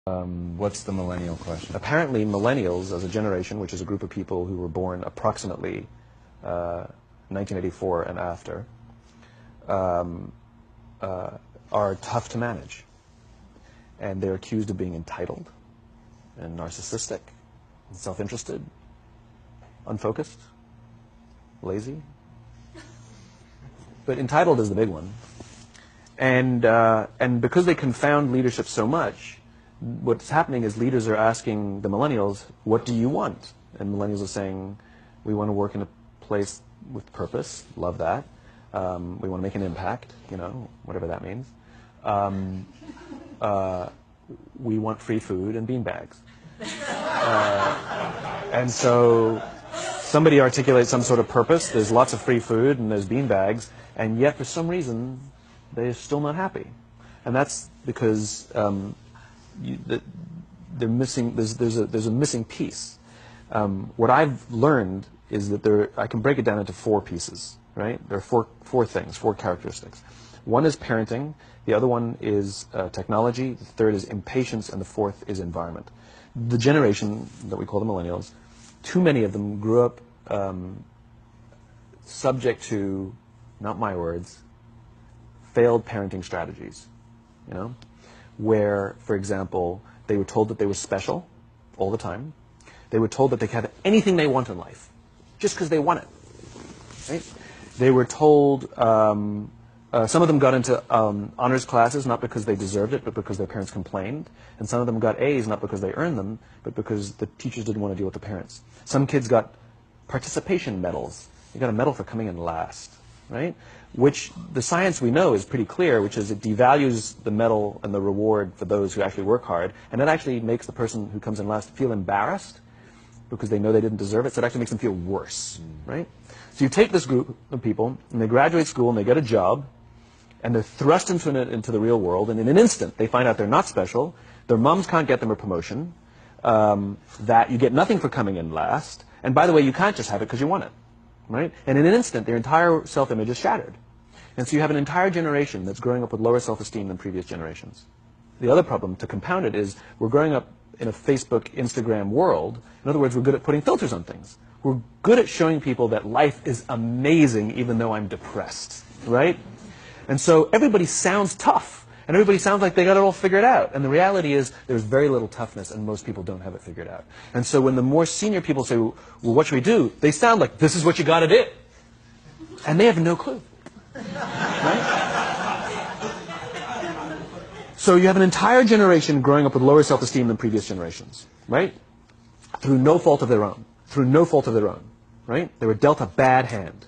What's the millennial question? Apparently, millennials, as a generation, which is a group of people who were born approximately 1984 and after, are tough to manage. And they're accused of being entitled and narcissistic, and self-interested, unfocused, lazy. But entitled is the big one. And because they confound leadership so much, what's happening is leaders are asking the millennials, what do you want? And millennials are saying, we want to work in a place with purpose, love that. We want to make an impact, you know, whatever that means. We want free food and beanbags. And so somebody articulates some sort of purpose, there's lots of free food and there's beanbags, and yet for some reason they're still not happy. And that's because they're missing, there's a missing piece. What I've learned is that I can break it down into four pieces, right? There are four things, four characteristics. One is parenting, the other one is technology, the third is impatience, and the fourth is environment. The generation that we call the millennials, too many of them grew up subject to, not my words, failed parenting strategies, you know, where, for example, they were told that they were special all the time. They were told that they could have anything they want in life, just because they want it, right? They were told, some of them got into honors classes, not because they deserved it, but because their parents complained. And some of them got A's, not because they earned them, but because the teachers didn't want to deal with the parents. Some kids got participation medals. You got a medal for coming in last, right? Which the science we know is pretty clear, which is it devalues the medal and the reward for those who actually work hard, and it actually makes the person who comes in last feel embarrassed because they know they didn't deserve it, so it actually makes them feel worse, right? So you take this group of people, and they graduate school, and they get a job, and they're thrust into the real world, and in an instant, they find out they're not special, their moms can't get them a promotion, that you get nothing for coming in last, and by the way, you can't just have it because you want it, right? And in an instant, their entire self-image is shattered. And so you have an entire generation that's growing up with lower self-esteem than previous generations. The other problem, to compound it, is we're growing up in a Facebook, Instagram world. In other words, we're good at putting filters on things. We're good at showing people that life is amazing even though I'm depressed, right? And so everybody sounds tough, and everybody sounds like they got it all figured out. And the reality is there's very little toughness, and most people don't have it figured out. And so when the more senior people say, well, what should we do? They sound like, this is what you got to do. And they have no clue. Right? So you have an entire generation growing up with lower self-esteem than previous generations, right? Through no fault of their own. Through no fault of their own, right? They were dealt a bad hand,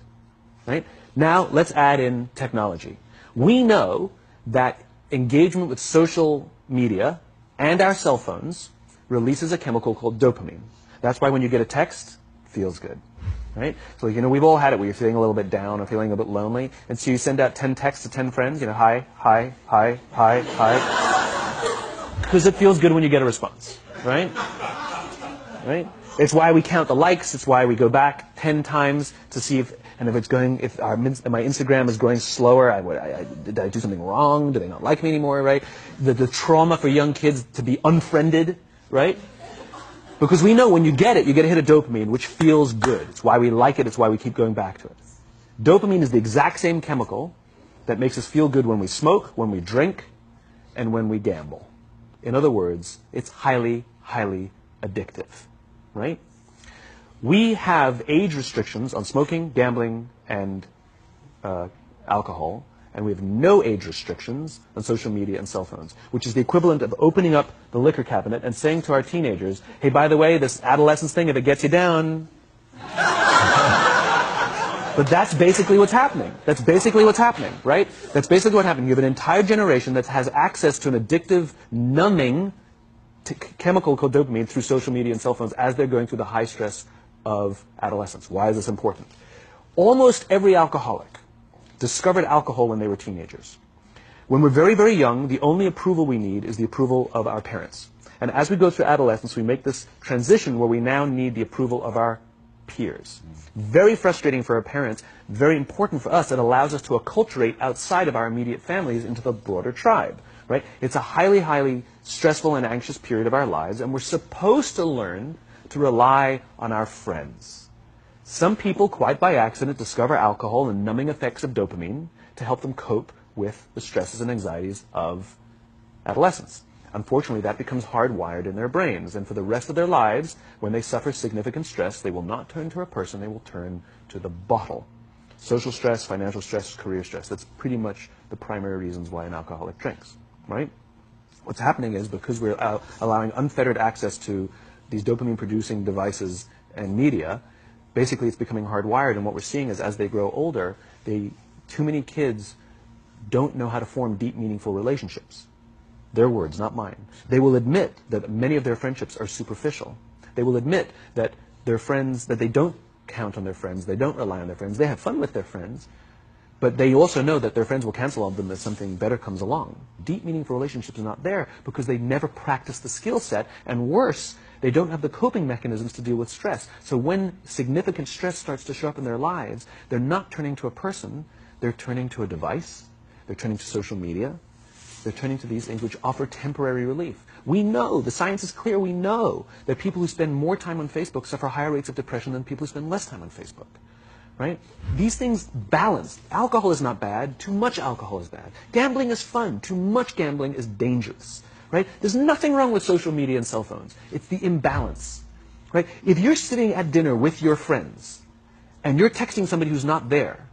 right? Now let's add in technology. We know that engagement with social media and our cell phones releases a chemical called dopamine. That's why when you get a text, it feels good. Right? So, you know, we've all had it where you're feeling a little bit down or feeling a bit lonely, and so you send out 10 texts to 10 friends, you know, hi, hi, hi, hi, hi. Because it feels good when you get a response, right? Right? It's why we count the likes, it's why we go back 10 times to see if my Instagram is growing slower, did I do something wrong? Do they not like me anymore, right? The trauma for young kids to be unfriended, right? Because we know when you get a hit of dopamine, which feels good. It's why we like it. It's why we keep going back to it. Dopamine is the exact same chemical that makes us feel good when we smoke, when we drink, and when we gamble. In other words, it's highly, highly addictive, right? We have age restrictions on smoking, gambling, and alcohol, and we have no age restrictions on social media and cell phones, which is the equivalent of opening up the liquor cabinet and saying to our teenagers, hey, by the way, this adolescence thing, if it gets you down. But that's basically what's happening. That's basically what's happening, right? That's basically what's happening. You have an entire generation that has access to an addictive, numbing chemical called dopamine through social media and cell phones as they're going through the high stress of adolescence. Why is this important? Almost every alcoholic discovered alcohol when they were teenagers. When we're very, very young, the only approval we need is the approval of our parents. And as we go through adolescence, we make this transition where we now need the approval of our peers. Very frustrating for our parents, very important for us. It allows us to acculturate outside of our immediate families into the broader tribe, right? It's a highly, highly stressful and anxious period of our lives, and we're supposed to learn to rely on our friends. Some people, quite by accident, discover alcohol and numbing effects of dopamine to help them cope with the stresses and anxieties of adolescence. Unfortunately, that becomes hardwired in their brains, and for the rest of their lives, when they suffer significant stress, they will not turn to a person, they will turn to the bottle. Social stress, financial stress, career stress. That's pretty much the primary reasons why an alcoholic drinks, right? What's happening is because we're allowing unfettered access to these dopamine-producing devices and media, basically it's becoming hardwired, and what we're seeing is as they grow older, too many kids don't know how to form deep, meaningful relationships. Their words, not mine. They will admit that many of their friendships are superficial. They will admit that their friends, that they don't count on their friends, they don't rely on their friends, they have fun with their friends, but they also know that their friends will cancel on them as something better comes along. Deep, meaningful relationships are not there because they never practice the skill set, and worse, they don't have the coping mechanisms to deal with stress. So when significant stress starts to show up in their lives, they're not turning to a person, they're turning to a device, they're turning to social media, they're turning to these things which offer temporary relief. We know, the science is clear, we know that people who spend more time on Facebook suffer higher rates of depression than people who spend less time on Facebook. Right? These things balance. Alcohol is not bad. Too much alcohol is bad. Gambling is fun. Too much gambling is dangerous. Right? There's nothing wrong with social media and cell phones. It's the imbalance. Right? If you're sitting at dinner with your friends and you're texting somebody who's not there,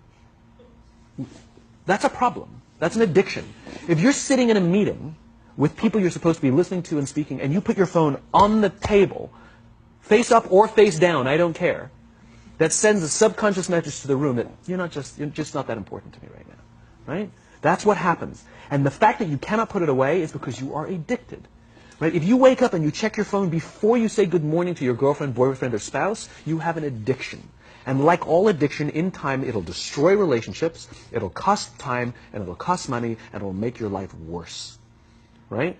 that's a problem. That's an addiction. If you're sitting in a meeting with people you're supposed to be listening to and speaking, and you put your phone on the table, face up or face down, I don't care, that sends a subconscious message to the room that you're just not that important to me right now, right? That's what happens. And the fact that you cannot put it away is because you are addicted, right? If you wake up and you check your phone before you say good morning to your girlfriend, boyfriend, or spouse, you have an addiction. And like all addiction, in time, it'll destroy relationships, it'll cost time, and it'll cost money, and it'll make your life worse, right?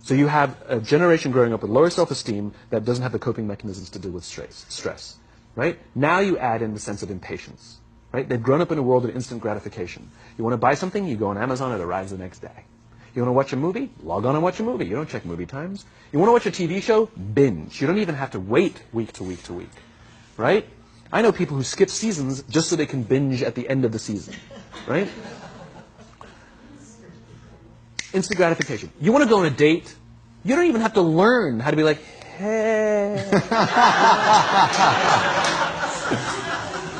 So you have a generation growing up with lower self-esteem that doesn't have the coping mechanisms to deal with stress. Right? Now you add in the sense of impatience. Right? They've grown up in a world of instant gratification. You want to buy something, you go on Amazon, it arrives the next day. You want to watch a movie? Log on and watch a movie. You don't check movie times. You want to watch a TV show? Binge. You don't even have to wait week to week to week. Right? I know people who skip seasons just so they can binge at the end of the season. Right? Instant gratification. You want to go on a date? You don't even have to learn how to be like, hey.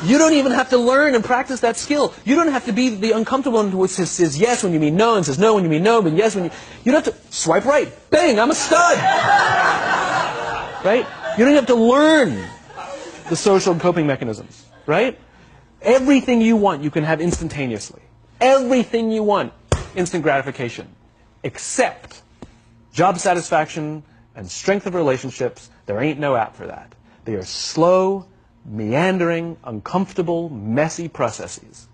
You don't even have to learn and practice that skill. You don't have to be the uncomfortable one who says yes when you mean no and says no when you mean no, but yes when you... You don't have to swipe right. Bang, I'm a stud. Right? You don't have to learn the social and coping mechanisms. Right? Everything you want, you can have instantaneously. Everything you want, instant gratification. Except job satisfaction and strength of relationships, there ain't no app for that. They are slow, meandering, uncomfortable, messy processes.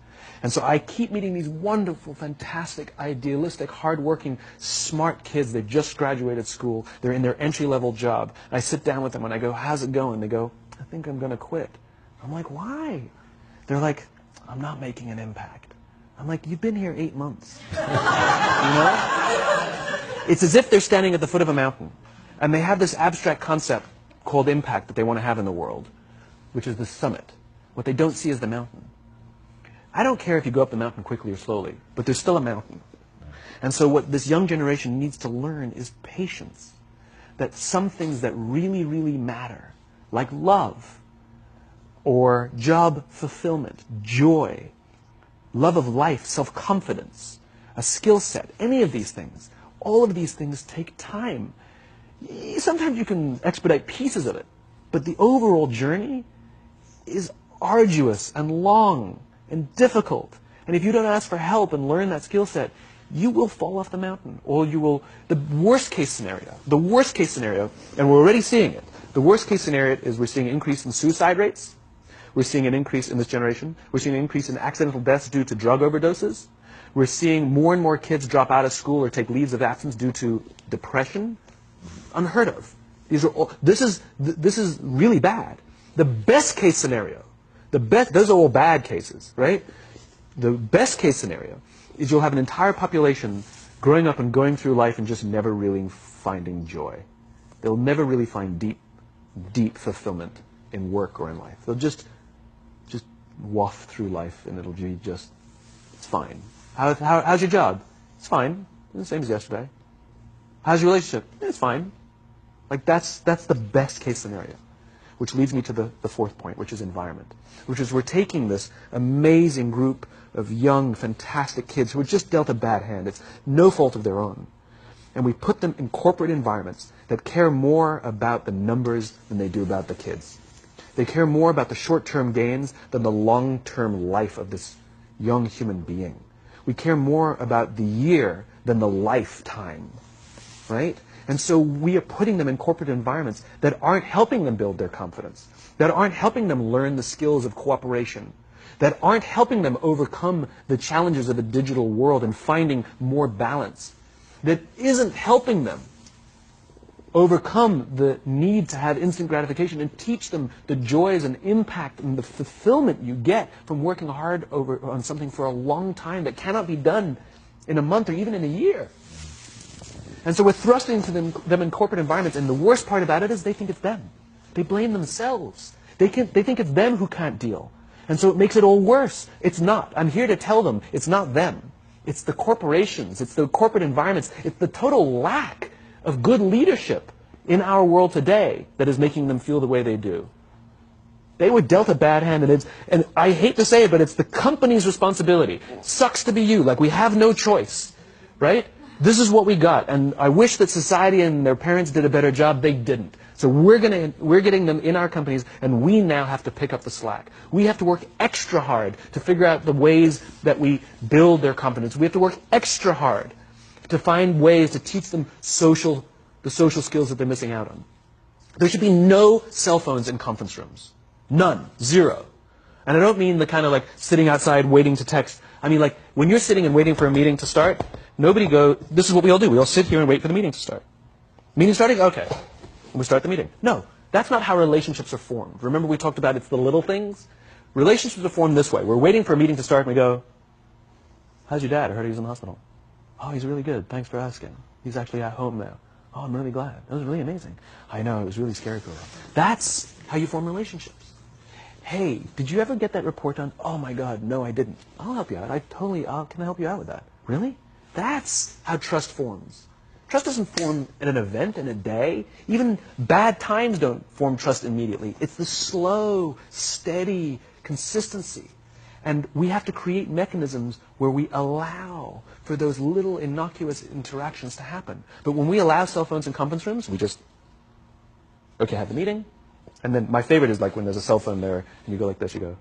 And so I keep meeting these wonderful, fantastic, idealistic, hardworking, smart kids. They've just graduated school. They're in their entry-level job. I sit down with them and I go, how's it going? They go, I think I'm going to quit. I'm like, why? They're like, I'm not making an impact. I'm like, you've been here 8 months. You know? It's as if they're standing at the foot of a mountain. And they have this abstract concept called impact that they want to have in the world, which is the summit. What they don't see is the mountain. I don't care if you go up the mountain quickly or slowly, but there's still a mountain. And so what this young generation needs to learn is patience. That some things that really, really matter, like love, or job fulfillment, joy, love of life, self-confidence, a skill set, any of these things, all of these things take time. Sometimes you can expedite pieces of it, but the overall journey is arduous and long and difficult. And if you don't ask for help and learn that skill set, you will fall off the mountain, or you will, the worst case scenario, and we're already seeing it, the worst case scenario is we're seeing an increase in suicide rates, we're seeing an increase in this generation, we're seeing an increase in accidental deaths due to drug overdoses, we're seeing more and more kids drop out of school or take leaves of absence due to depression. Unheard of. These are all, this is really bad. The best case scenario, those are all bad cases, right? The best case scenario is you'll have an entire population growing up and going through life and just never really finding joy. They'll never really find deep fulfillment in work or in life. They'll just waft through life and it'll be just, it's fine. How's your job? It's fine. It's the same as yesterday. How's your relationship? It's fine. Like that's the best case scenario. Which leads me to the fourth point, which is environment. Which is we're taking this amazing group of young, fantastic kids who were just dealt a bad hand. It's no fault of their own. And we put them in corporate environments that care more about the numbers than they do about the kids. They care more about the short-term gains than the long-term life of this young human being. We care more about the year than the lifetime, right? And so we are putting them in corporate environments that aren't helping them build their confidence, that aren't helping them learn the skills of cooperation, that aren't helping them overcome the challenges of the digital world and finding more balance, that isn't helping them overcome the need to have instant gratification and teach them the joys and impact and the fulfillment you get from working hard on something for a long time that cannot be done in a month or even in a year. And so we're thrusting into them in corporate environments, and the worst part about it is they think it's them. They blame themselves. They think it's them who can't deal. And so it makes it all worse. It's not. I'm here to tell them it's not them. It's the corporations. It's the corporate environments. It's the total lack of good leadership in our world today that is making them feel the way they do. They were dealt a bad hand, and I hate to say it, but it's the company's responsibility. Sucks to be you. Like, we have no choice, right? This is what we got, and I wish that society and their parents did a better job. They didn't. So we're getting them in our companies, and we now have to pick up the slack. We have to work extra hard to figure out the ways that we build their confidence. We have to work extra hard to find ways to teach them the social skills that they're missing out on. There should be no cell phones in conference rooms. None. Zero. And I don't mean the kind of like sitting outside waiting to text. I mean like when you're sitting and waiting for a meeting to start, this is what we all do. We all sit here and wait for the meeting to start. Meeting starting? Okay. We start the meeting. No, that's not how relationships are formed. Remember we talked about it's the little things? Relationships are formed this way. We're waiting for a meeting to start and we go, how's your dad? I heard he was in the hospital. Oh, he's really good. Thanks for asking. He's actually at home now. Oh, I'm really glad. That was really amazing. I know, it was really scary for a while. That's how you form relationships. Hey, did you ever get that report done? Oh my God, no, I didn't. I'll help you out. Can I help you out with that? Really? That's how trust forms. Trust doesn't form in an event, in a day. Even bad times don't form trust immediately. It's the slow, steady consistency. And we have to create mechanisms where we allow for those little innocuous interactions to happen. But when we allow cell phones in conference rooms, we just, okay, have the meeting. And then my favorite is like when there's a cell phone there and you go like this, you go.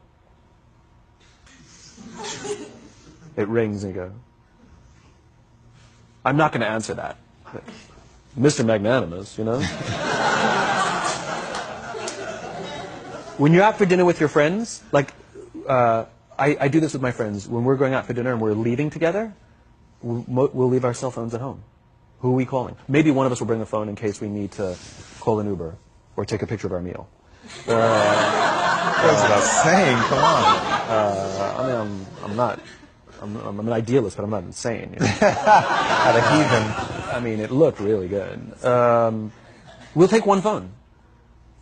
It rings and you go. I'm not going to answer that. Mr. Magnanimous, you know. When you're out for dinner with your friends, like I do this with my friends. When we're going out for dinner and we're leaving together, we'll leave our cell phones at home. Who are we calling? Maybe one of us will bring a phone in case we need to call an Uber or take a picture of our meal. That's what I was saying. Come on. I'm an idealist, but I'm not insane. You know? At a heathen. I mean, it looked really good. We'll take one phone.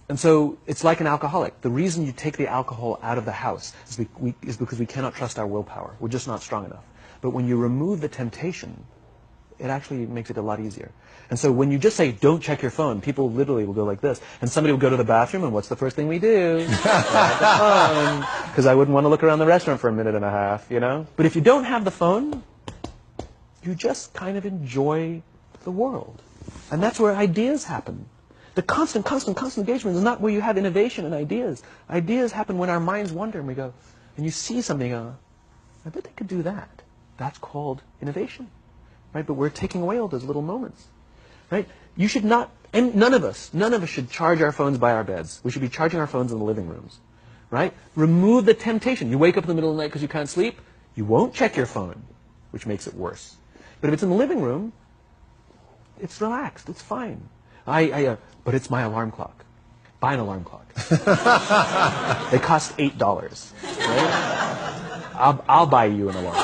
And so it's like an alcoholic. The reason you take the alcohol out of the house is because we cannot trust our willpower. We're just not strong enough. But when you remove the temptation, it actually makes it a lot easier. And so when you just say, don't check your phone, people literally will go like this. And somebody will go to the bathroom, and what's the first thing we do? Because I wouldn't want to look around the restaurant for a minute and a half, you know? But if you don't have the phone, you just kind of enjoy the world. And that's where ideas happen. The constant engagement is not where you have innovation and ideas. Ideas happen when our minds wander and we go, and you see something, I bet they could do that. That's called innovation, right? But we're taking away all those little moments, right? You should not, and none of us should charge our phones by our beds. We should be charging our phones in the living rooms, right? Remove the temptation. You wake up in the middle of the night because you can't sleep, you won't check your phone, which makes it worse. But if it's in the living room, it's relaxed, it's fine. But it's my alarm clock. Buy an alarm clock. They cost $8. Right? I'll buy you an alarm.